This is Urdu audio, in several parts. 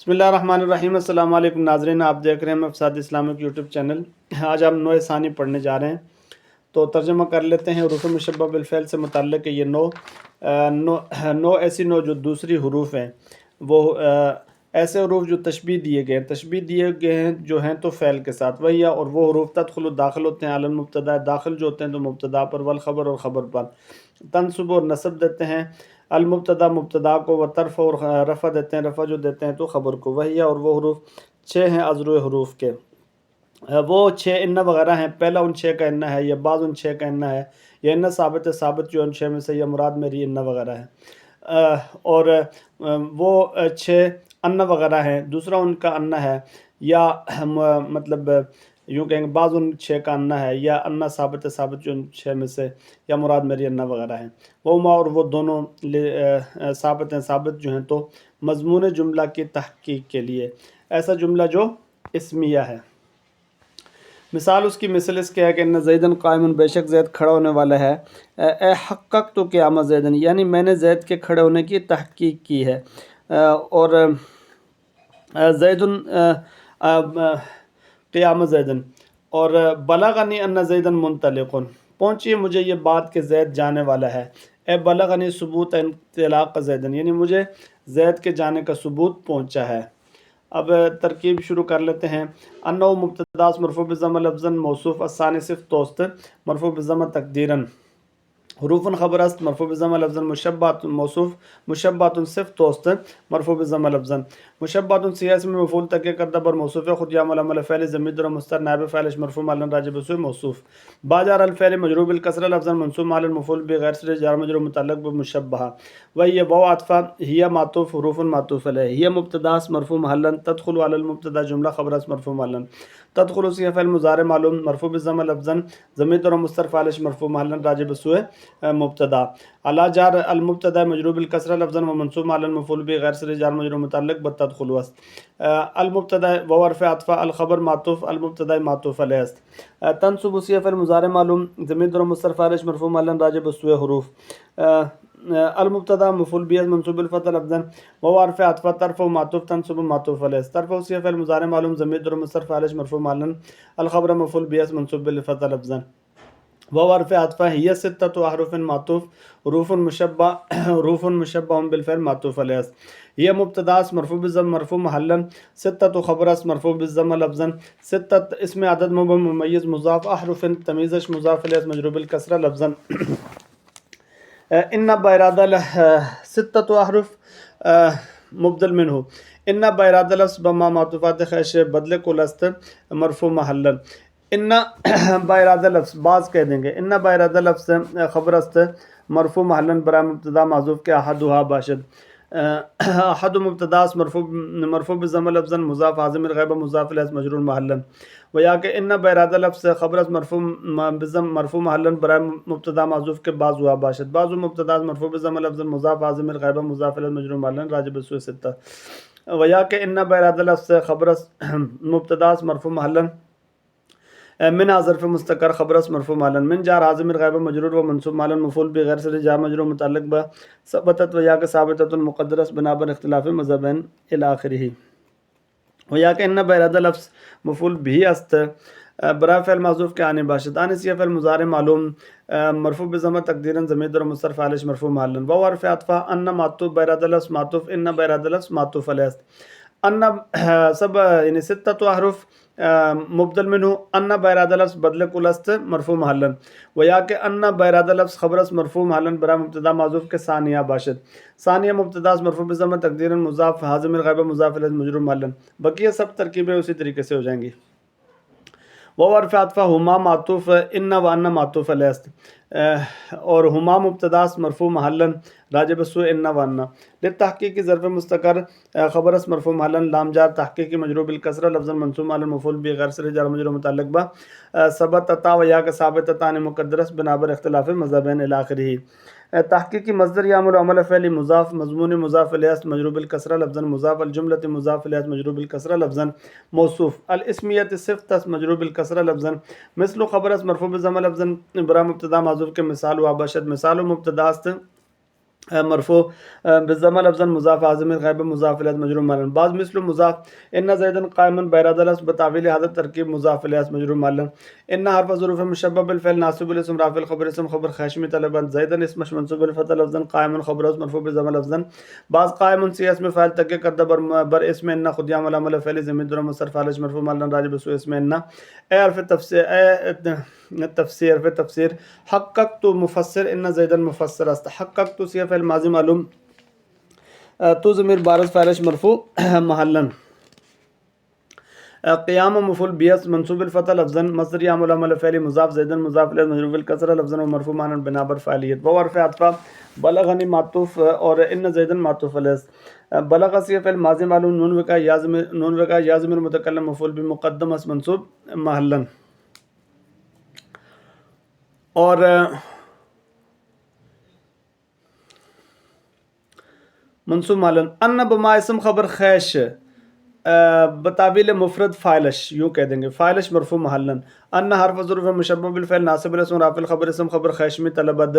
بسم اللہ الرحمن الرحیم۔ السلام علیکم ناظرین، آپ دیکھ رہے ہیں مفسد اسلامک یوٹیوب چینل۔ آج ہم نوع ثانی پڑھنے جا رہے ہیں، تو ترجمہ کر لیتے ہیں۔ حروف مشبہ بالفعل سے متعلق ہے یہ نو ایسی نو جو دوسری حروف ہیں، وہ ایسے حروف جو تشبیہ دیے گئے ہیں جو ہیں تو فعل کے ساتھ وہی، اور وہ حروف تدخل داخل ہوتے ہیں علی المبتدا، داخل جو ہوتے ہیں تو مبتدا پر، والخبر اور خبر پر، تنصب اور نصب دیتے ہیں المبتدا مبتدا کو، و طرف اور رفع دیتے ہیں، رفع جو دیتے ہیں تو خبر کو وہی، اور وہ حروف 6 ہیں ازرو حروف کے، وہ 6 انہ وغیرہ ہیں۔ پہلا ان 6 کا انہ ہے، یا بعض ان 6 کا انہ ہے، یا انہ ثابت ہے، ثابت جو ان 6 میں سے، یا مراد میری انہ وغیرہ ہے، اور وہ 6 انہ وغیرہ ہیں۔ دوسرا ان کا انہ ہے، یا مطلب یوں کہیں گے بعض ان 6 کا انہ ہے، یا انہ ثابت ہے، ثابت جو ان 6 میں سے، یا مراد میری انہ وغیرہ ہیں۔ وہ ما اور وہ دونوں ثابت ہیں، ثابت جو ہیں تو مضمون جملہ کی تحقیق کے لیے، ایسا جملہ جو اسمیہ ہے۔ مثال اس کی مثل اس کے ہے کہ ان زیدن قائم، بے شک زید کھڑا ہونے والا ہے، اے حقق تو قیام زیدن، یعنی میں نے زید کے کھڑے ہونے کی تحقیق کی ہے، اور زیدن قیام زیدن، اور بلغنی ان زیدن منطلق، پہنچی مجھے یہ بات کہ زید جانے والا ہے، اے بلغنی ثبوت انطلاق زیدن، یعنی مجھے زید کے جانے کا ثبوت پہنچا ہے۔ اب ترکیب شروع کر لیتے ہیں۔ انہو مبتداس مرفوع بالضمہ لفظاً موصوف، الثانی صفت توست مرفوع بالضمہ تقدیراً، حروف خبر است مرفوع بالضمہ لفظاً، مشبہۃ موصوف مشبہۃ صفت توست مرفوع بالضمہ لفظاً، مشبہۃ سیاس میں مفعول تقیہ کردہ بر موصوف ہے، خود یعمل عمل فعل ضمیر در مستتر نائب فاعلش مرفوع معلن راجع بسوء موصوف، باجار الفعل مجرور بالکسرہ لفظاً منصوب معلن مفعول بغیر سے جار مجرور متعلق بمشبہہ، وہی واو عطفہ، ہی معطوف حروف معطوف علیہ، ہی مبتداس مرفوع محلن، تدخل علی المبتدا جملہ خبر است مرفوع محلن، تدخل اسی فعل مضارع معلوم مرفوع بالضمہ لفظاً ضمیر در مستتر فاعلش مرفوع محلن راجع بسوء مبتدا، علی جار المبتدا مجرور بالکسرہ لفظاً ومنصوب معلن مفعول به غیر صریح جار مجرور متعلق بتدخل است، المبتدا و حرف عطف، الخبر معطوف المبتدا معطوف علیہ است، تنصب اسی فعل مضارع معلوم ضمیر در مستتر فاعلش مرفوع معلن راجع بسوء حروف، المبتدا مفعول به منصوب بالفتح لفظاً و حرف عطف، طرف معطوف تنصب معطوف علیہ است، طرف اسی فعل مضارع معلوم ضمیر در مستتر فاعلش مرفوع معلن، الخبر مفعول به منصوب بالفتح لفظاً وہ حرف عطفہ، ہی ستۃ احرف معطوف حروف مشبہ بالفعل معطوف علیہ است، یہ مبتداس مرفوع بالضم مرفوع محلا، ستۃ خبر است مرفوع بالضم لفظا، ستۃ اسم عدد ممیز مضاف، احرف تمیزش مضاف الیہ مجرور بالکسرہ لفظا، ان بارادہ ستۃ احرف مبدل منہ، ان بارادہ لفظ بما معطوفات خیش بدل کل است مرفوع محلا، ان بارادہ لفظ بعض کہہ دیں گے، ان بارادہ لفظ خبر است مرفوع محلا برای مبتدا معذوف کے احدھا باشد، احد مبتداس مرفوع بالضم لفظا مضاف عازم الغیبہ مضاف الیہ مجرور محلا، و یا کہ ان بارادہ لفظ خبر است مرفوع بالضم مرفوع محلا برای مبتدا معذوف کے بعض ہوا باشد، بعض مبتداس مرفوع بالضم لفظا مضاف عازم الغیبہ مضاف الیہ مجرور محلا راجع بسوء ستہ، و یا کہ ان بارادہ لفظ خبر است مبتداس مرفوع محلا من ظرف مستقر خبر است مرفوع محلا، من جار عازم الغیبہ مجرور و منصوب محلا مفعول بغیر سے جار مجرور متعلق با ثبتت، و یا کہ ثابتۃ مقدر است بنا بر اختلاف مذہبین الی آخرہ، و یا کہ ان بارادہ لفظ مفعول بھی است برای فعل محذوف کے آنے باشد، آنے سی فعل مضارع معلوم مرفوع بضمہ تقدیراً ضمیر در مستتر فاعلش مرفوع محلا، و حرف عطفہ ان معطوف بارادہ لفظ معطوف ان بارادہ لفظ معطوف علیہ است، ان سب یعنی ستۃ احرف مبدل منہ، ان بارادہ لفظ بدل کل است مرفوع محلا، و یا کہ ان بارادہ لفظ خبر است مرفوع محلا برای مبتدا معذوف کے ثانیہ باشد، ثانیہ مبتداس مرفوع بالضمہ تقدیراً مضاف حازم الغیبہ مضاف الیہ مجرور محلا، بقیہ سب ترکیبیں اسی طریقے سے ہو جائیں گی۔ وہ حرف عطفہ ہما معطوف ان و ان معطوف علیہ است، اور ہما مبتداس مرفوع محلا راجع بسوء ان و ان، للتحقیق ظرف مستقر خبر است مرفوع محلا لام جار تحقیق مجرور بالکسرہ لفظا منصوب معلن مفعول به غیر صریح جار مجرور متعلق با ثبتتا، و یا کہ ثابتتان مقدر است بنا بر اختلاف مذہبین الی آخرہ، تحقیقی مصدر یعمل عمل فعل مضاف مضمون مضاف الیہ مجرور بالکسرہ لفظا، مضاف الجملۃ مضاف الیہ مجرور بالکسرہ لفظا، موصوف الاسمیۃ صفت است مجرور بالکسرہ لفظا، مثل خبر است مرفوع بالضمہ لفظا برای مبتدا معذوف کے مثال و باشد، مثال و مبتدا است مرفوع بالضم لفظا مضاف عازم غیب مضاف الیہ مجرور معلن بعض مثل مضاف ان زیدن قائم بإرادة لفظ بتعویل هذا الترکیب مضاف الیہ مجرور معلن ان حرف ظروف مشبہ بالفعل ناصب الاسم رافع الخبر اسم خبر خاشمی طلبا زیدن اسم منصوب بالفتح لفظا قائم خبر اس مرفوع بالضم لفظا بعض قائم سی اسم فاعل تک کردہ بر اسم ان خدیام علامہ فعل ضمیر در مصرف عالج مرفوع معلن راجب سو اسم ان اے حرف تفسیر اے تفسیر حرف تفسیر حققت مفسر ان زیدن مفسر است حققت سی فعل ماضی معلوم تو ضمیر بارز فاعلش مرفوع محلا قیام مفعول بیس منصوب الفتح لفظا مصدر یا علامہ فعل مضاف زیدن مضاف الیہ مجرور بالکسرہ لفظا و مرفوع معنی بنا بر فاعلیت و حرف عطف بلغنی معطوف اور ان زیدن معطوف علیہ بلغ سی فعل ماضی معلوم نون وقع یا ضمیر متکلم مفعول بمقدم اس منصوب محلا اور منصوب معلن ان بما اسم خبر خیش بتعویل مفرد فاعلش یوں کہہ دیں گے فاعلش مرفوع محلا ان حرف ظروف مشبہ بالفعل ناصب الاسم رافع الخبر اسم خبر خیشمی طلبد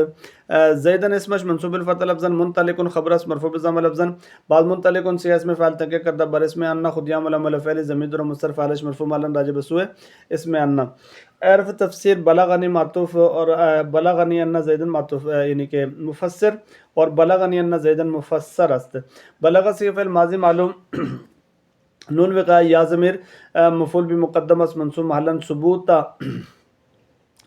زیدن اسمش منصوب الفتح لفظا منطلق خبر اس مرفوع بالضم لفظا بعد منطلق سی اسم فاعل تک کردہ بر اسم ان خدیام علامہ فعل ضمیر در مصرف فاعلش مرفوع محلا راجب سوء اسم ان عرف تفسیر بلغنی معطوف اور بلغنی ان زیدن معطوف یعنی کہ مفسر اور بلغنی ان زیدن مفسر است بلغ سی فعل ماضی معلوم نون وقع یا ضمیر مفعول بمقدم اس منصوب محلا ثبوت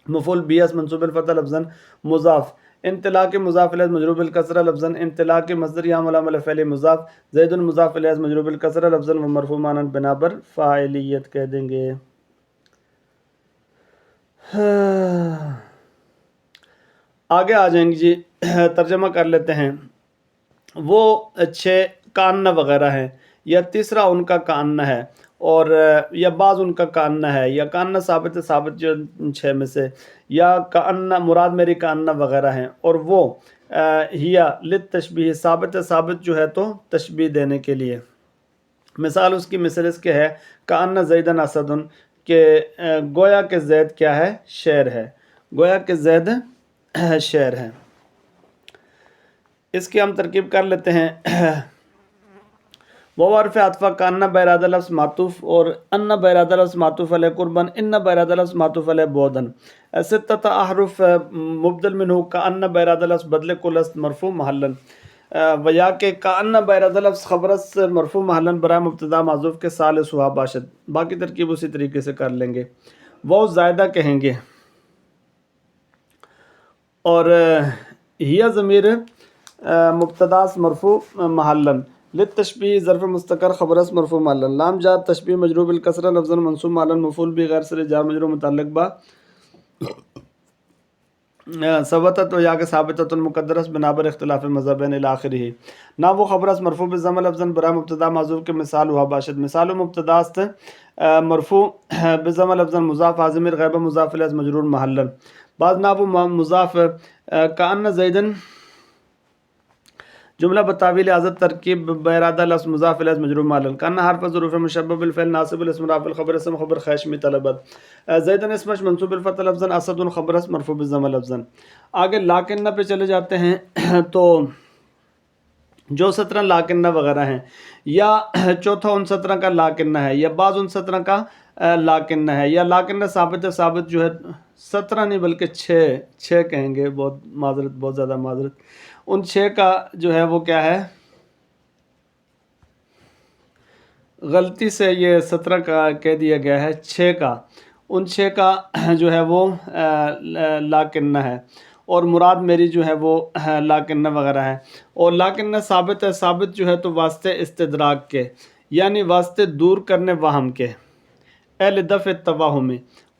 مفعول بیس منصوب الفتح لفظا مضاف انطلاق مضاف الیہ مجرور بالکسرہ لفظا انطلاق مصدر یا علامہ فعل مضاف زید مضاف الیہ مجرور بالکسرہ لفظا و مرفوع معنی بنا بر فاعلیت کہہ دیں گے. آگے آ جائیں گے جی ترجمہ کر لیتے ہیں. وہ 6 کاننا وغیرہ ہیں یا تیسرا ان کا کاننا ہے اور یا بعض ان کا کاننا ہے یا کاننا ثابت جو 6 میں سے یا کاننا مراد میری کاننا وغیرہ ہیں اور وہ ہیا للتشبیہ ثابت جو ہے تو تشبیہ دینے کے لیے. مثال اس کی مثل اس کے ہے کاننا زیدن اسدن کہ گویا کہ زید کیا ہے شیر ہے گویا کہ زید شیر ہے. اس کی ہم ترکیب کر لیتے ہیں. وہ حرف عطفہ کاننا بإرادہ لفظ معطوف اور ان بإرادہ لفظ معطوف علیہ قربن ان بإرادہ لفظ معطوف علیہ بودن 6 احرف مبدل منہ کان بإرادہ لفظ بدل کل است مرفوع محلا و یا کہ کان بإرادہ لفظ خبرس مرفوع محلا برائے مبتدا معذوف کے ثالث ہوا باشد. باقی ترکیب اسی طریقے سے کر لیں گے. وہ زائدہ کہیں گے اور ہیا ضمیر مبتداس مرفوع محلا للتشبیہ ظرف مستقر خبرس مرفوع محلا لام جاء تشبیہ مجرور بالکسرہ لفظا منصوب محلا مفعول به غیر سر جار مجرور متعلق با ثبتت و یا کہ ثابتۃ مقدرس بنابر اختلاف مذہبین الی آخرہ نہ وہ خبرس مرفوع بالضم لفظا برائے مبتدا معذوف کے مثال ہوا باشد. مثال مبتدا است مرفوع بالضم لفظا مضاف ضمیر غیب مضاف الیہ مجرور محلا. بعض نہ وہ مضاف کان زیدن جملہ بتاویل حضرت ترکیب بإرادہ لفظ مضاف الیہ مجرور محلا کان حرف ظروف مشبہ بالفعل ناصب الاسم رافع الخبر اسم خبر خیشمی طلبت زیدن اسمش منصوب الفتح لفظا اسد خبر اس مرفوع بالضم لفظا. آگے لاکنہ پہ چلے جاتے ہیں تو جو 17 لاکنہ وغیرہ ہیں یا چوتھا ان 17 کا لاکنہ ہے یا بعض ان 17 کا لاکنہ ہے یا لاکنہ ثابت جو ہے 17 نہیں بلکہ 6 کہیں گے. بہت زیادہ معذرت. ان 6 کا جو ہے وہ کیا ہے غلطی سے یہ 17 کا کہہ دیا گیا ہے 6 کا. ان 6 کا جو ہے وہ لاکنہ ہے اور مراد میری جو ہے وہ لاکنہ وغیرہ ہے. اور لاکنہ ثابت جو ہے تو واسطے استدراک کے یعنی واسطے دور کرنے وہم کے لدفع التوہم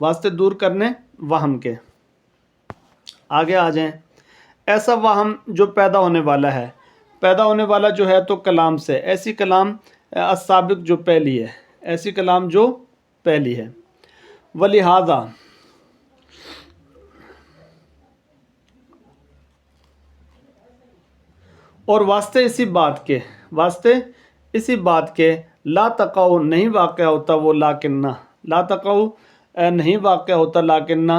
واسطے دور کرنے وہم کے. آگے آ جائیں. ایسا وہم جو پیدا ہونے والا ہے پیدا ہونے والا جو ہے تو کلام سے ایسی کلام السابق جو پہلی ہے ایسی کلام جو پہلی ہے. ولہذا اور واسطے اسی بات کے لا تقع نہیں واقع ہوتا وہ لاکنہ لا تقع نہیں واقع ہوتا لاکنہ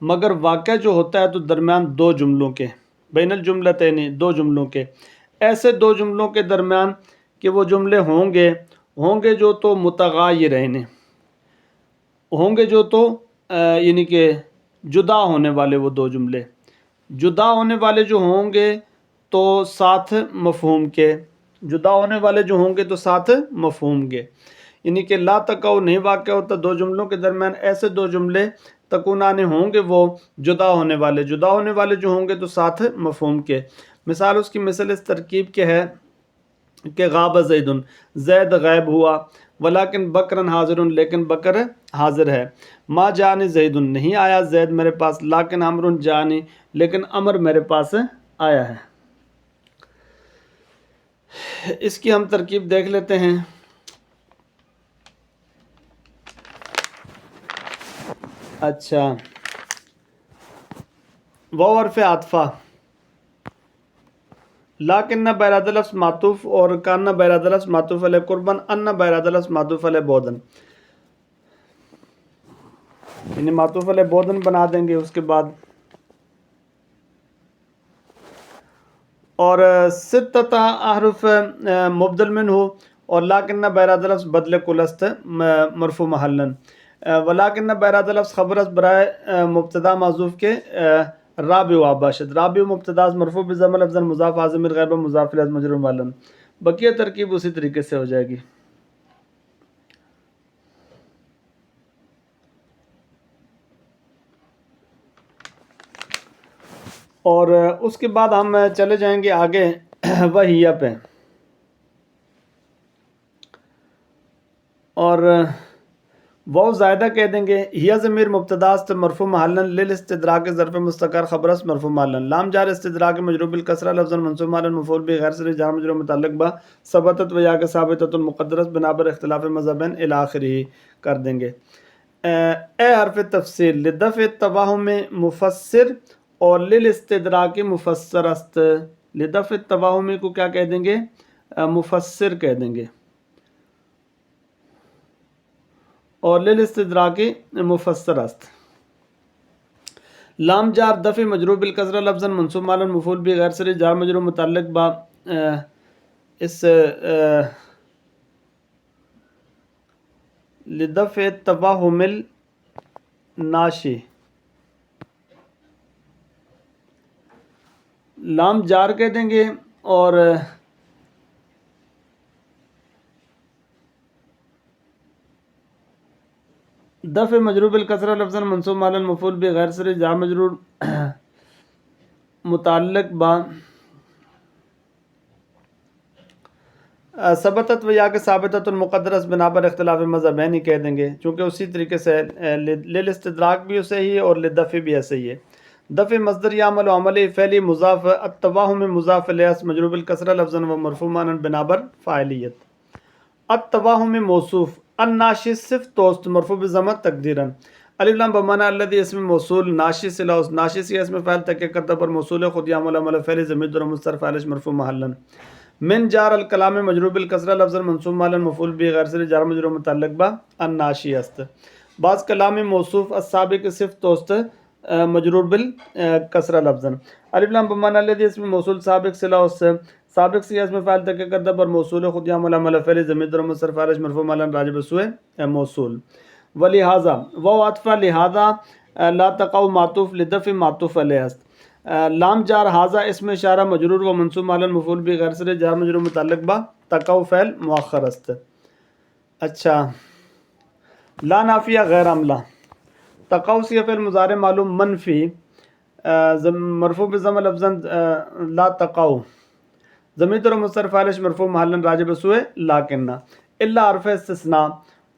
مگر واقع جو ہوتا ہے تو درمیان 2 جملوں کے بین الجملتین دو جملوں کے، ایسے دو جملوں کے درمیان کہ وہ جملے ہوں گے جو تو متغایرین ہوں گے، جو تو یعنی کہ جدا ہونے والے، وہ دو جملے جدا ہونے والے جو ہوں گے تو ساتھ مفہوم کے، جدا ہونے والے جو ہوں گے تو ساتھ مفہوم کے، یعنی کہ لا تقع نہیں واقع ہوتا دو جملوں کے درمیان ایسے دو جملے تکونان ہوں گے وہ جدا ہونے والے جو ہوں گے تو ساتھ مفہوم کے۔ مثال اس کی مثل اس ترکیب کے ہے کہ غاب زید غائب ہوا، ولیکن بکرن حاضر لیکن بکر حاضر ہے، ما جانی زید نہیں آیا زید میرے پاس، لیکن امر جانی لیکن امر میرے پاس آیا ہے۔ اس کی ہم ترکیب دیکھ لیتے ہیں۔ اچھا، واو حرف عطفہ، لیکن بیراد لفظ معطوف اور کان بیراد لفظ معطوف علیہ قربن، ان بیراد لفظ معطوف علیہ بودن، یعنی معطوف علیہ بودن بنا دیں گے۔ اس کے بعد اور ستۃ احرف مبدل منہ اور لیکن بیراد لفظ بدل کلست مرفوع محلن، ولیکن بیراد لفظ خبر است برائے مبتدا معذوف کے رابع و باشد، رابع مبتدا مرفوع بضم لفظ مضاف عازم الغیب مضاف الیہ مجرور محلن۔ بقیہ ترکیب اسی طریقے سے ہو جائے گی۔ اور اس کے بعد ہم چلے جائیں گے آگے وہیہ پہ، اور واو زائدہ کہہ دیں گے، ہیہ ضمیر مبتدا است مرفوع محلن للاستدراک ظرف مستقر خبر است مرفوع محلن، لام جار استدراک مجرور بالکسرہ لفظا منصوب محلن مفعول به غیر صریح جار مجرور متعلق با ثبتت و یا کے ثابتۃ مقدرت بنا بر اختلاف مذہبین الی آخرہ کر دیں گے۔ اے حرف تفسیر لدفع التوہم مفسر اور للاستدراک مفسر است، لدفع التوہم کو کیا کہہ دیں گے؟ مفسر کہہ دیں گے، اور للاستدراک مفسر است۔ لام جار دفع مجرور بالکسرہ لفظا منصوب محلا مفعول به غیر صریح جار مجرور متعلق با اس لدفع التوہم الناشی، لام جار کہہ دیں گے اور دفع مجرور بالکسرہ لفظا منصوب محلا مفعول به غیر صریح جار مجرور متعلق با ثبتت و یا کے ثابتۃ مقدرت بنا پر اختلاف مذہبین ہی کہہ دیں گے، چونکہ اسی طریقے سے للاستدراک بھی ایسے ہی ہے اور للدفع بھی ایسے ہی ہے۔ دفع مصدر یعمل و عمل فعلی مضاف، التوہم مضاف الیہ مجرور بالکسرہ لفظا و مرفوع معنی بنا پر فاعلیت۔ التوہم موصوف، الناشی صفت توست مرفوع بضمہ تقدیرا، الف لام بمعنی الذی اسم موصول، ناشی صلہ اس، ناشی سی اسم فاعل تکیہ کرتا پر موصول خود یعمل عمل فعل ضمیر در مستتر فاعل مرفوع محلا۔ من جار الکلام مجرور بالکسرہ لفظا منصوب محلا مفعول به غیر صریح جار مجرور متعلق با الناشی است۔ بعض کلام موصوف السابق صفت توست مجرور بالکسرہ لفظا، الف لام بمعنی الذی اسم موصول سابق صلہ اس، سابق سی اسم فاعل تکیہ کرتا پر موصول خود یعمل عمل فعل ضمیر در مستتر فاعل مرفوع محلا راجع بسوء موصول۔ ولہذا واو عطفہ لہذا لا تقع معطوف لدفع معطوف علیہ است، لام جار حاذا اسم اشارہ مجرور و منصوب محلا مفعول به غیر صریح جار مجرور متعلق با تقع فعل مؤخر است۔ اچھا، لا نافیہ غیر عملہ، تقع سی فعل مضارع معلوم منفی مرفوع بضمہ لفظا لا تقع، ضمیر در مستتر فاعل مرفوع محلا راجع بسوء لیکن، الا حرف استثناء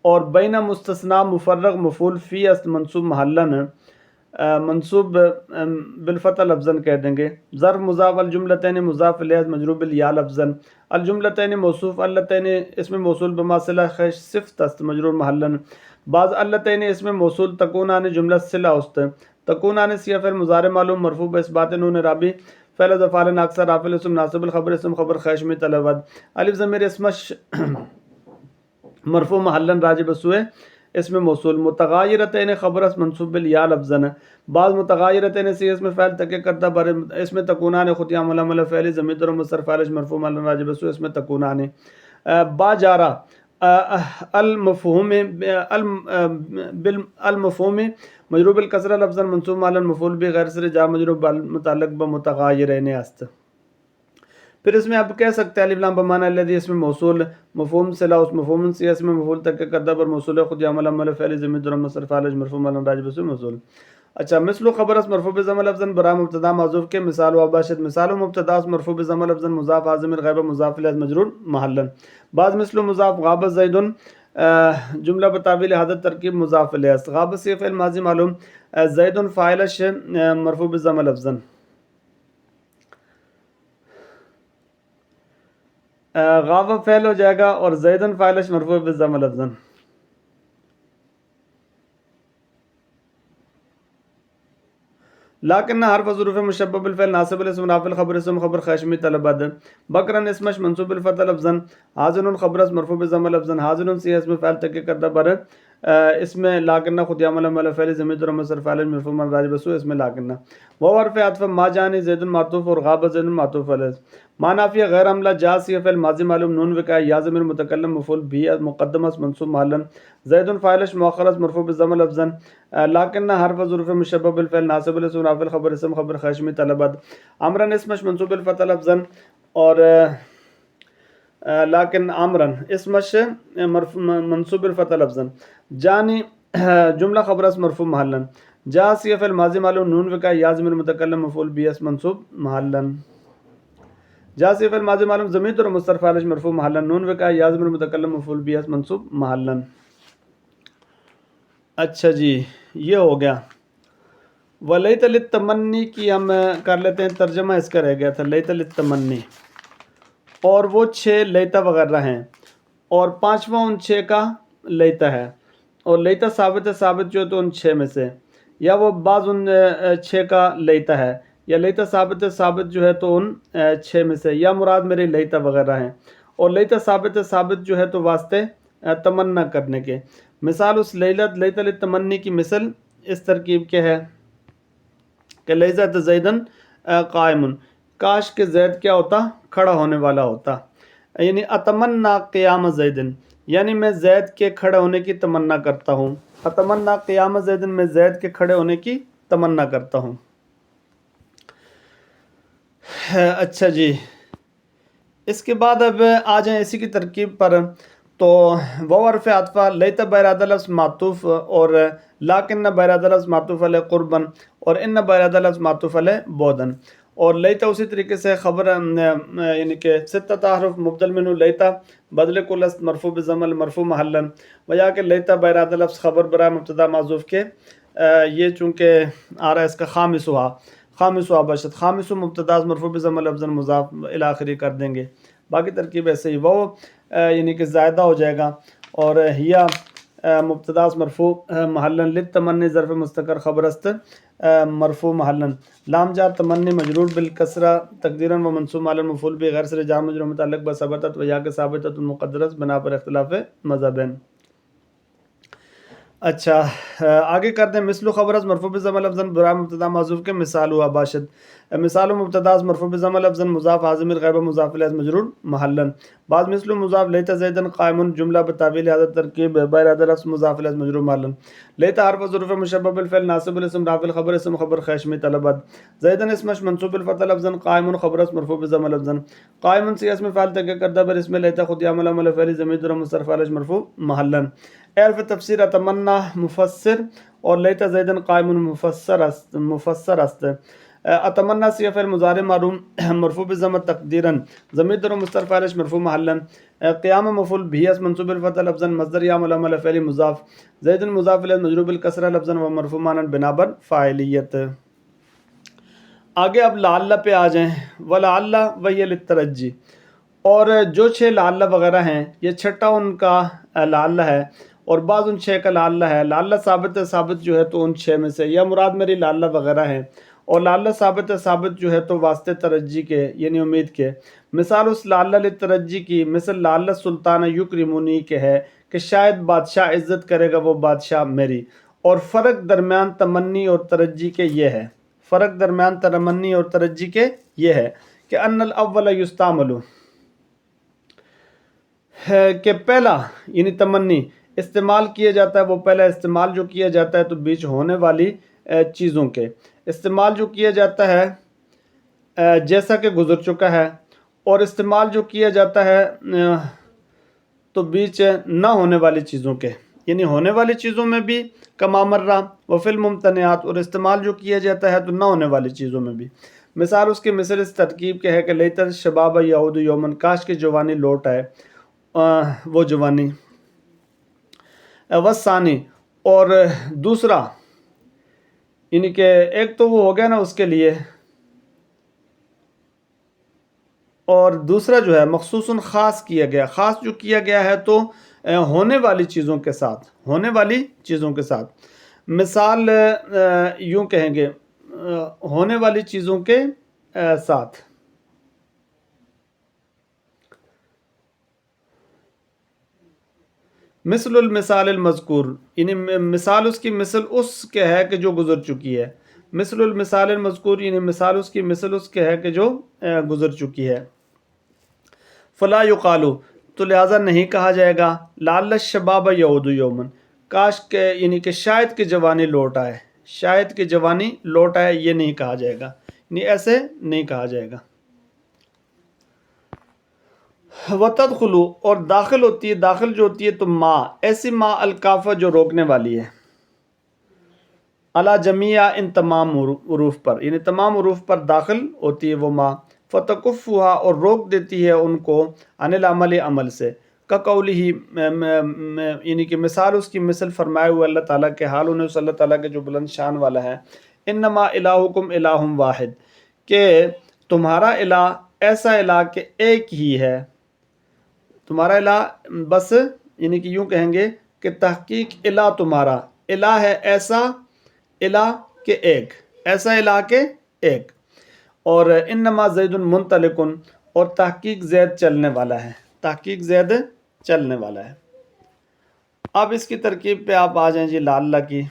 اور بین مستثنیٰ مفرغ مفعول فی است منصوب محلا منصوب بالفتح لفظا کہہ دیں گے۔ ظرف مضاف، الجملتین مضاف الیہ مجرور بالیا لفظا، الجملتین موصوف، اللتین اسم موصول بما صلہ خش صفت است مجرور محلا، بعض اللتین اسم موصول تکونان جملہ صلہ است، تکونان سی فعل مضارع معلوم مرفوع باثبات نون رابی فعل افعال ناقصہ رافع الاسم ناصب الخبر اسم خبر خیش میں تلود، الف ضمیر اسمش مرفوع محلا راجع بسوء اسم موصول متغایرتین خبر است منصوب بالیا لفظن بعض متغایرتین سی اسم فعل تک کردہ بر اسم تکونان خطیام عمل فعلی ضمیر در مصرف فعلش مرفوع علی راجب سو اسم تکونان با جارا المفہوم بالمفہوم مجرور بالکسرہ لفظا منصوب علی المفعول به غیر صریح جار مجرور متعلق بمتغایرین است۔ پھر اس میں آپ کہہ سکتے ہیں الف لام بمعنی الذی اسم موصول مفہوم صلہ اس مفہوم سی اسم مفعول تک کردہ بر موصول خود عمل عمل فعل ضمیر در مصرف علی مرفوع علی راجب سو موصول۔ اچھا مثل خبر اس مرفوع بضم لفظا برا مبتدا معذوف کے مثال و باشد مثال و مبتدا اس مرفوع بضم لفظا مضاف حاضر غیب مضاف الیہ مجرور محلا بعض مثل مضاف غاب زید جملہ بتاویل حادث ترکیب مضاف الیہ غاب سی فعل ماضی معلوم زید فاعلش مرفوع بضم لفظا غاب فعل ہو جائے گا اور زیدن فاعلش مرفوع بضم لفظا۔ لیکن حرف ظروف مشبہ بالفعل ناصب الاسم رافع الخبر اسم خبر خشمی طلبد بکرن اسمش منصوب بالفتح لفظا حاضر خبر اس مرفوع بضم لفظا حاضر سی اسم فعل تک کردہ بر اسم لاکنہ خود عمل عمل فعل ضمیر در مصرف فاعل مرفوع راجب سو اسم لاکنہ وہ حرف عطف ما جانی زید معطوف اور غاب زید معطوف علیہ ما نافیہ غیر عملہ جا سی فعل ماضی معلوم نون وقع یا ضمیر متکلم مفعول بھی مقدم اس منصوب محلا زید فاعلش مؤخر اس مرفوع بضم لفظا لیکن حرف ظروف مشبہ بالفعل ناصب الاسم رافع الخبر اسم خبر خشمی طلبد امرن اسمش منصوب بالفتح لفظا اور لیکن امرن اسمش منصوب بالفتح لفظا جانی جملہ خبر اس مرفوع محلا جا سی فعل ماضی معلوم نون وقع یا ضمیر متکلم مفعول بھی اس منصوب محلا جا سی فعل ماضی معلوم ضمیر در مصرف فاعلش مرفوع محلا نون وقع یا ضمیر متکلم مفعول بھی اس منصوب محلا۔ اچھا جی یہ ہو گیا۔ ولیت للتمنی کی ہم کر لیتے ہیں ترجمہ اس کا رہ گیا تھا لیت للتمنی اور وہ 6 لیتا وغیرہ ہیں اور پانچواں ان 6 کا لیتا ہے اور لیتا ثابت ہے ثابت جو ہے تو ان 6 میں سے یا وہ بعض ان 6 کا لیتا ہے یا لیتا ثابت ہے ثابت جو ہے تو ان 6 میں سے یا مراد میرے لیتا وغیرہ ہیں اور لیتا ثابت ہے ثابت جو ہے تو واسطے تمنا کرنے کے مثال اس لیت للتمنی کی مثل اس ترکیب کے ہے کہ لیزت زیدن قائم کاش کہ زید کیا ہوتا کھڑا ہونے والا ہوتا یعنی اتمنا قیام زیدن یعنی میں زید کے کھڑے ہونے کی تمنا کرتا ہوں اتمنا قیام زیدن میں زید کے کھڑے ہونے کی تمنا کرتا ہوں۔ اچھا جی اس کے بعد اب آ جائیں اسی کی ترکیب پر تو وہ حرف عطفہ لیت بارادہ لفظ معطوف اور لیکن بارادہ لفظ معطوف علیہ قربن اور ان بارادہ لفظ معطوف علیہ بودن اور لیتا اسی طریقے سے خبر یعنی کہ 6 حرف مبدل منہ لیتا بدل کل است مرفوع بضم مرفوع محلا وجہ کہ لیتا بارادہ لفظ خبر برائے مبتدا معذوف کے یہ چونکہ آ رہا ہے اس کا خامس و بشد خامس و مبتدا مرفوع بضم لفظ مضاف الی آخری کر دیں گے باقی ترکیب ایسے ہی وہ یعنی کہ زائدہ ہو جائے گا اور ہیا مبتدا مرفوع محلا للتمنی ظرف مستقر خبر است مرفوع محلا لام جار تمنی مجرور بالکسرہ تقدیرا و منصوب علی المفعول به غیر صریح جار مجرور متعلق بثبتت و یا کہ ثابتۃ مقدرۃ بنا پر اختلاف مذہبین۔ اچھا آگے کرتے ہیں مثل خبر از مرفوع بضم لفظا برا مبتدا معذوف کے مثال ہوا باشد مثال مبتدا از مرفوع بضم لفظا مضاف حاضر غیب مضاف الیہ مجرور محلا بعض مثل مضاف لیت زیدن قائم جملہ بتاویل حاضر ترکیب بارادہ لفظ مضاف الیہ مجرور محلا لیت حرف ظروف مشبہ بالفعل ناصب الاسم رافع الخبر اسم خبر خشمی طلبت زیدن اسمش منصوب بالفتح لفظا قائم خبر اس مرفوع بضم لفظا قائم سی اسم فاعل تک کردہ بر اسم لیت خود عمل عمل فعل ضمیر در مصرف علیہ مرفوع محلا عرف تفسیر اتمنا مفسر اور لیت زیدن قائم مفسر است اتمنا سی فعل مضارع معلوم مرفوع بضم تقدیرا ضمیر در مصرف علیہ مرفوع محلا قیام مفعول بھی اس منصوب بالفتح لفظا مصدر یعمل عمل فعل مضاف زیدن مضاف الیہ مجرور بالکسرہ لفظا و مرفوع معنی بنا بر فاعلیت۔ آگے اب لعل پہ آ جائیں ولعل وہی للترجی اور جو 6 لعل وغیرہ ہیں یہ چھٹا ان کا لعل ہے اور بعض ان 6 کا لعل ہے لعل ثابت ہے ثابت جو ہے تو ان 6 میں سے یا مراد میری لعل وغیرہ ہیں اور لعل ثابت ہے ثابت جو ہے تو واسطے ترجی کے یعنی امید کے مثال اس لعل للترجی کی مثل لعل سلطان یکرمونی کے ہے کہ شاید بادشاہ عزت کرے گا وہ بادشاہ میری. اور فرق درمیان تمنی اور ترجی کے یہ ہے، فرق درمیان تمنی اور ترجی کے یہ ہے کہ ان الاول یستعمل، کہ پہلا یعنی تمنی استعمال کیا جاتا ہے، وہ پہلا استعمال جو کیا جاتا ہے تو بیچ ہونے والی چیزوں کے، استعمال جو کیا جاتا ہے جیسا کہ گزر چکا ہے، اور استعمال جو کیا جاتا ہے تو بیچ نہ ہونے والی چیزوں کے، یعنی ہونے والی چیزوں میں بھی کما مرہ وفی الممتنعات، اور استعمال جو کیا جاتا ہے تو نہ ہونے والی چیزوں میں بھی. مثال اس کی مثل اس ترکیب کے ہے کہ لیتر شباب یعود یومن، کاش کی جوانی لوٹ آئے وہ جوانی. وثانی، اور دوسرا یعنی کہ ایک تو وہ ہو گیا نا اس کے لیے، اور دوسرا جو ہے مخصوصاً خاص کیا گیا، خاص جو کیا گیا ہے تو ہونے والی چیزوں کے ساتھ، ہونے والی چیزوں کے ساتھ. مثال یوں کہیں گے ہونے والی چیزوں کے ساتھ. مثل المثال المذکور، یعنی مثال اس کی مثل اس کے ہے کہ جو گزر چکی ہے. مثل المثال المذکور یعنی مثال اس کی مثل اس کے ہے کہ جو گزر چکی ہے. فلا یقالو، تو لہٰذا نہیں کہا جائے گا لعل الشباب یعود یومن، کاش کہ یعنی کہ شاید کہ جوانی لوٹ آئے، شاید کہ جوانی لوٹ آئے، یہ نہیں کہا جائے گا، یعنی ایسے نہیں کہا جائے گا. وتدخلو، اور داخل ہوتی ہے، داخل جو ہوتی ہے تو ما، ایسی ما الکافہ جو روکنے والی ہے، علی جمیع، ان تمام حروف پر، یعنی تمام حروف پر داخل ہوتی ہے وہ ما. فتکفھا، اور روک دیتی ہے ان کو عن العمل، عمل سے. کقولہ، یعنی کہ مثال اس کی مثل فرمائے ہوئے اللہ تعالیٰ کے، حال انہیں صلی اللہ تعالیٰ کے جو بلند شان والا ہے. انما الہکم الہ واحد، کہ تمہارا الہ ایسا الہ کہ ایک ہی ہے، تمہارا الہ بس، یعنی کہ یوں کہیں گے کہ تحقیق الہ تمہارا الہ ہے ایسا الہ کہ ایک، ایسا الہ کہ ایک. اور انما زید منطلق، اور تحقیق زید چلنے والا ہے، تحقیق زید چلنے والا ہے. اب اس کی ترکیب پہ آپ آ جائیں جی لعلہ کی.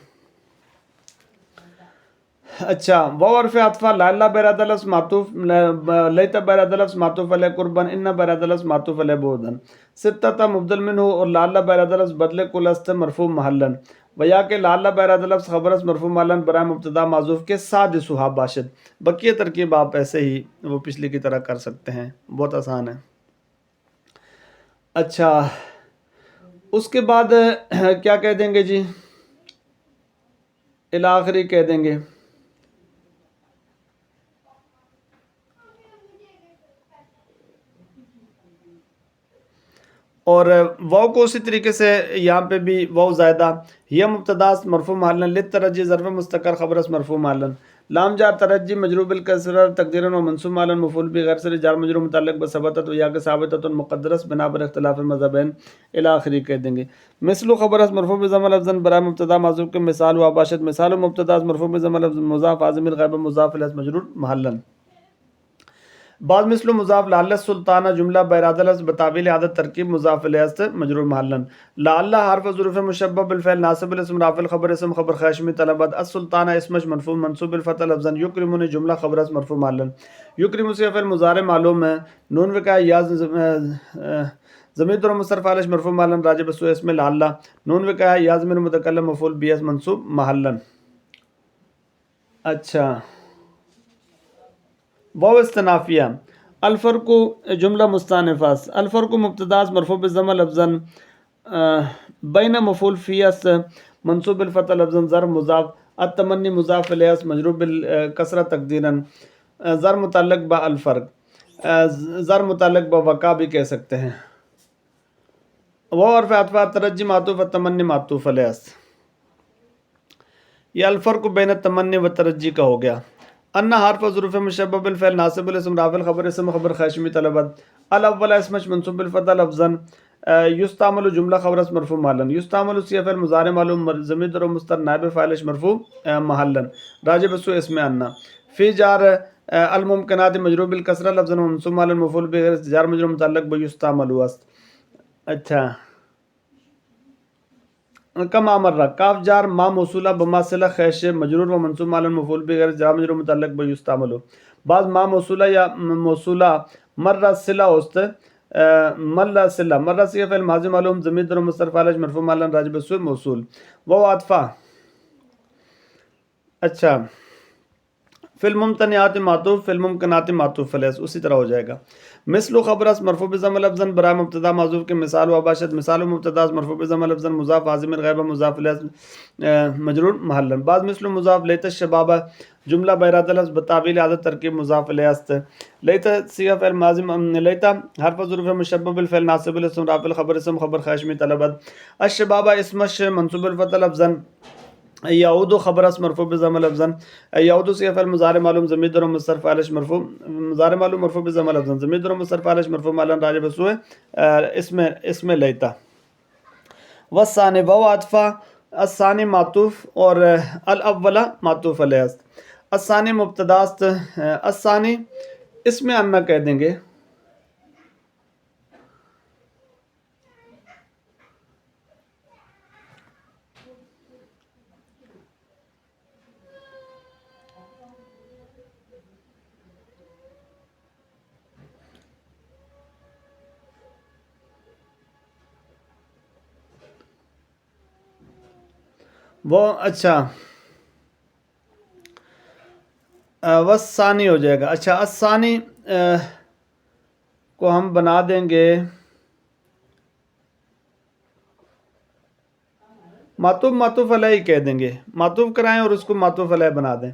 اچھا، وہ عرف عطفہ لعلہ براد لفظ معطوف، لیتا براد لفظ معطوف علیہ قربن، ان براد لفظ معطوف علیہ بودن. ستتا مبدل منہ، اور لعلہ براد لفظ بدل کل است مرفوع محلن. ویا کہ لعلہ براد لفظ خبر است مرفوع محلن برائے مبتدا معذوف کے ساد صحاب باشد. بقیہ ترکیب آپ ایسے ہی وہ پچھلی کی طرح کر سکتے ہیں، بہت آسان ہے. اچھا، اس کے بعد کیا کہہ دیں گے جی، الاخری کہہ دیں گے. اور واو کو اسی طریقے سے یہاں پہ بھی واو زائدہ، یہ مبتدا مرفوع محلن، للترجی ظرف مستقر خبر اس مرفوع محلن. لام جار ترجی مجرور بالکسر تقدیرا و منصوب محلن، مفعول به غیر صریح جار مجرور متعلق بثبتت و یا کہ ثابتۃ مقدرس بنا پر اختلاف المذہبین الی آخری کہہ دیں گے. مثل خبر اس مرفوع بضم لفظا برائے مبتدا معذوف کے مثال و باشد. مثال مبتدا مرفوع بضم لفظ مضاف عازم الغیب مضاف الیہ مجرور محلن. بعض مثل مضاف لعل السلطانہ جملہ بیراد لفظ بتاویل عادت ترکیب مضاف الیہ مجرور محلن. لعل حرف ظروف مشبہ بالفعل ناصب الاسم رافع الخبر اسم خبر خاشمی طلبت. السلطانہ اسمش مرفوع منصوب الفتح لفظا. یکرمنی جملہ خبر اس مرفوع محلن. یکرم سے فعل مضارع معلوم ہے، نون وقع یا ضمیر در مصرف علیہ مرفوع محلن راجع بسو اسم لعل. نون وقع یا ضمیر متکلم مفعول به منصوب محلن. اچھا، واو استنافیہ. الفرق جملہ مستانفہ. الفرق مبتدا مرفوع بالضم لفظا بین مفعول فیہ منصوب الفتح لفظا ظرف مضاف. التمنی مضاف الیہ مجرور بالکسرہ تقدیرا. ظرف متعلق با الفرق، ظرف متعلق با وقع بھی کہہ سکتے ہیں. واو حرف عطف ترجی معطوف التمنی معطوف الیہ. یہ الفرق بین التمنی و ترجی کا ہو گیا. ان حرف ظروف مشبہ بالفعل ناصب الاسم رافع الخبر اسم خبر خاشمی طلبت. الاول اسمش منصوب بالفتح لفظا. یستعمل جملہ خبر اس مرفوع محلن. یستعمل سی فعل مضارع معلوم ضمیر در مستتر نائب فاعلش مرفوع محلن راجع بسو اسم ان. فی جار الممکنات مجرور بالکسرہ لفظا منصوب محلن مفعول به جار مجرور متعلق بیستعمل است. اچھا، کما مرہ کاف جار ما موصولہ بما صلہ خیش مجرور و منصوب مالا مفعول بغیر جار مجرور متعلق به یستعمل بعض ما موصولہ یا موصولہ مرہ صلہ است مرہ صلہ مرہ صیغہ فعل ماضی معلوم ضمیر در مستتر فاعل مرفوع مالا راجع بسوء موصول وہ عطفہ اچھا فی الممتنعات معطوف فی الممکنات معطوف علیہ اسی طرح ہو جائے گا مثل خبر اس مرفوع بضم لفظا برائے مبتدا معذوف کے مثال و باشد مثال و مبتدا مرفوع بضم لفظا مضاف عازم غیب مضاف الیہ مجرور محلا بعض مثل مضاف لیت الشباب جملہ بیرات لفظ بتعویل عادت ترکیب مضاف الیہ است لیت صیغہ فعل ماضی لیت حرف ظروف مشبہ بالفعل ناصب الاسم رافع الخبر اسم خبر خاشمی طلبت الشباب اسم منصوب الفتح لفظا یعود خبر اس مرفوع بضم لفظا یعود صیغہ فعل مضارع معلوم ضمیر در مستتر فاعل مرفوع مضارع معلوم مرفوع بضم لفظا ضمیر در مستتر فاعل مرفوع مالا راجع بسوء اسم لیتا والثانی و عطفہ الثانی معطوف اور الاولا معطوف علیہ است الثانی مبتدا است الثانی اسم انہ کہہ دیں گے وہ اچھا والثانی ہو جائے گا اچھا الثانی کو ہم بنا دیں گے معطوف علیہ کہہ دیں گے معطوف کرائیں اور اس کو معطوف علیہ بنا دیں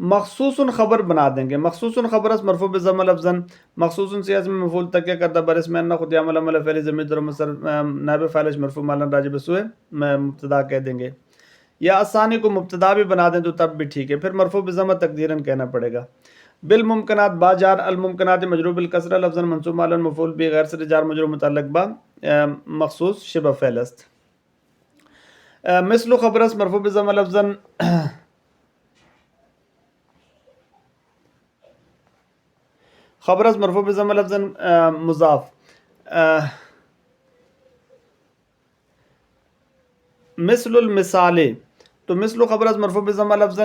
مخصوص خبر بنا دیں گے مخصوص خبر اس مرفوع بضم لفظا مخصوص سیاز میں مفعول تکیہ کردہ بر اسم انہ خود عمل عمل فعل ضمیر در مستتر نائب فاعل مرفوع مالا راجع بسوء مبتدا کہہ دیں گے یا الثانی کو مبتدا بھی بنا دیں تو تب بھی ٹھیک ہے پھر مرفوع بضم تقدیرا کہنا پڑے گا بالممکنات با جار الممکنات مجرور بالکسرہ لفظا منصوب مالا مفعول بھی غیر سے جار مجرور متعلق با مخصوص شبہ فعل است مثل خبر اس مرفوع بضم لفظا خبر اس مرفوع بضم لفظا مضاف مثل المثال تو مثل خبر از مرفوع بضم لفظا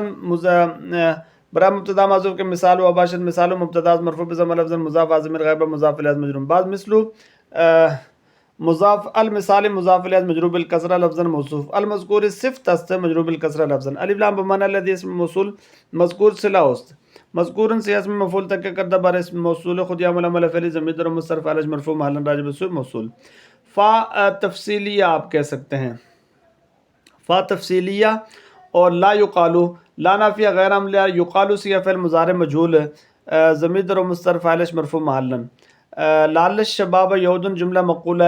برائے مبتدا معذوف کے مثال و باشد مثال و مبتدا مرفوع بضم لفظا مضاف عازم غیب مضاف الیہ مجرور بعض مثل مضاف المثال مضاف الیہ مجرور بالکسرہ لفظا موصوف المذکور صفت است مجرور بالکسرہ لفظا الف لام بمعنی الذی اسم موصول مذکور صلہ است مذکور سے اسم مفعول تک کردہ بر اسم موصول خود عمل عمل فعل ضمیر در مستتر فاعل مرفوع محلا راجع بسوء موصول فا تفصیلیہ آپ کہہ سکتے ہیں فا تفصیلیہ اور لا یقالو لا نافیہ غیر عملیہ یقالو صیغہ فعل مضارع مجہول ضمیر در مستتر فاعل مرفوع محلا لعل الشباب یعودون جملہ مقولہ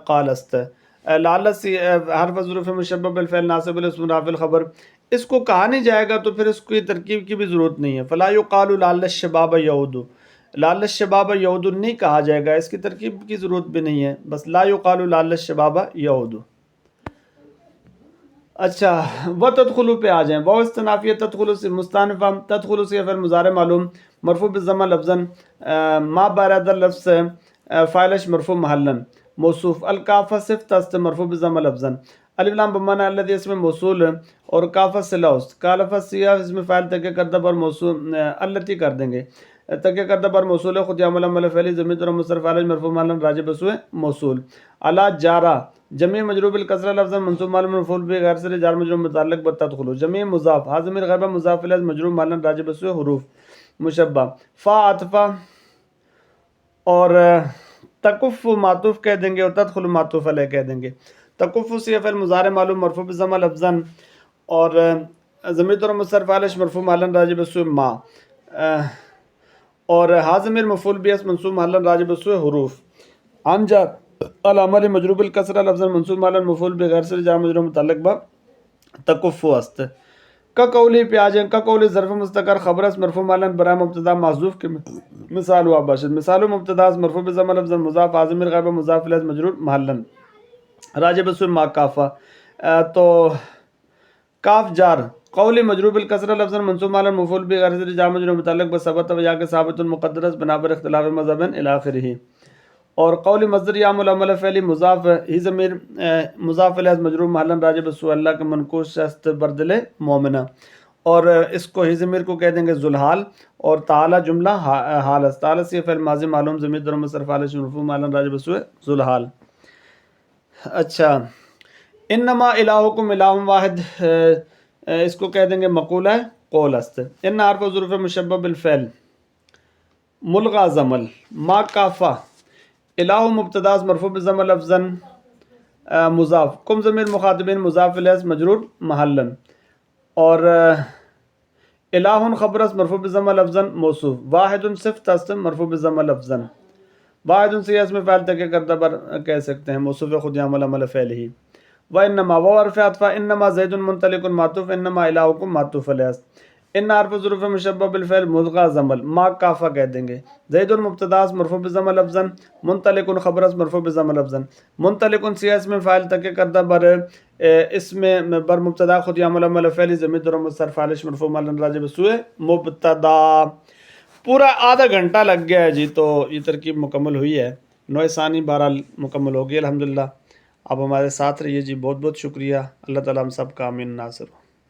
قال است لعل حرف ظروف مشبہ بالفعل ناصب الاسم رافع الخبر اس کو کہا نہیں جائے گا تو پھر اس کی ترکیب کی بھی ضرورت نہیں ہے فلا یقال لعل الشباب یعود لعل الشباب یعود نہیں کہا جائے گا اس کی ترکیب کی ضرورت بھی نہیں ہے بس لا یقال لعل الشباب یعود اچھا و تدخلو پہ آ جائیں وہ استنافیہ تدخلو سے مستانفہ تدخلو سے فعل مضارع معلوم مرفوع بالضمہ لفظا ما بعد اللفظ فاعلش مرفوع محلا موصوف الکافہ صفت است مرفوع بالضمہ لفظا الف لام بمعنی الذی اسم موصول اور کافہ صلہ است کالفہ سیاہ اسم فاعل تک کردہ بر موصول التی کر دیں گے تک کردہ بر موصول ہے خود عمل عمل فعل ضمیر در مستتر فاعل مرفوع محلا راجع بسوء موصول علی جارہ جمع مجرور بالکسرہ لفظا منصوب مالا مفعول به غیر سے جار مجرور متعلق بتدخل جمع مضاف حاضر غیبہ مضاف الیہ مجرور مالا راجع بسوء حروف مشبہ فا عطفہ اور تکف معطوف کہہ دیں گے اور تدخل معطوف علیہ کہہ دیں گے تکف صیغہ فعل مضارع معلوم مرفوع بضمہ لفظا اور ضمیر در مستتر فاعل مرفوع مالا راجع بسوء ما اور حاضر مفعول به منصوب مالا راجع بسوء حروف عن جار العمل مجرور بالکسرہ لفظا منصوب مالا مفعول به غیر سے جار مجرور متعلق با تکف است کا قولی پہ آ جائیں کا قولی ظرف مستقر خبر اس مرفوع مالا برائے مبتدا معذوف کے مثال و باشد مثال و مبتدا مرفوع بضمہ لفظا مضاف عازم غیب مضاف الیہ مجرور محلا راجع بسوء ما کافہ تو کاف جار قول مجرور بالکسرہ لفظا منصوب مالا مفعول به غیر سے جار مجرور متعلق بثبت و یا کہ ثابت مقدر بنا پر اختلاف مذہب الی آخرہ اور قول مصدر یعمل عمل فعلی مضاف ہی ضمیر مضاف الیہ مجرور محلا راجع بسوء اللہ کے منقوص شست بردل مومنہ، اور اس کو ہی ضمیر کو کہہ دیں گے ذوالحال، اور تعالی جملہ حال است، تعالی سے فعل ماضی معلوم ضمیر ضمیر مصرف حال مرفوع محلا راجع بسوء ذوالحال۔ اچھا، انما الہکم الہ واحد، اس کو کہہ دیں گے مقولہ قول است۔ ان حرف ظروف مشبہ بالفعل ملغا زمل ما کافہ، الہ مبتدا مرفوع بضم لفظا مضاف، کم ضمیر مخاطبین مضاف الیہ مجرور محلا، اور الہ خبر است مرفوع بضم لفظا موصوف، واحد صفت است مرفوع بضم لفظا، واحد سے اس میں فعل تک کردہ پر کہہ سکتے ہیں موصوف خود عمل عمل فعل ہی، و انما و حرف عطف انما زید منطلق معطوف انما الہکم معطوف علیہ، ان حرف ظروف مشبہ بالفعل ملغا زمل ما کافہ کہہ دیں گے، زید مرفوع مرفوع بضم لفظا، منطلق خبر است مرفوع بضم لفظا، منطلق سی اس میں فاعل تک کردہ بر اس میں بر مبتدا خود عمل عمل فعل ضمیر ضمیر مصرف حال مرفوع محلا راجع بسوء مبتدا۔ پورا آدھا گھنٹہ لگ گیا ہے جی، تو یہ ترکیب مکمل ہوئی ہے، نوع ثانی بہرحال مکمل ہو گئی الحمدللہ۔ آپ ہمارے ساتھ رہیے جی، بہت بہت شکریہ، اللہ تعالیٰ ہم سب کا آمین ناصر ہو۔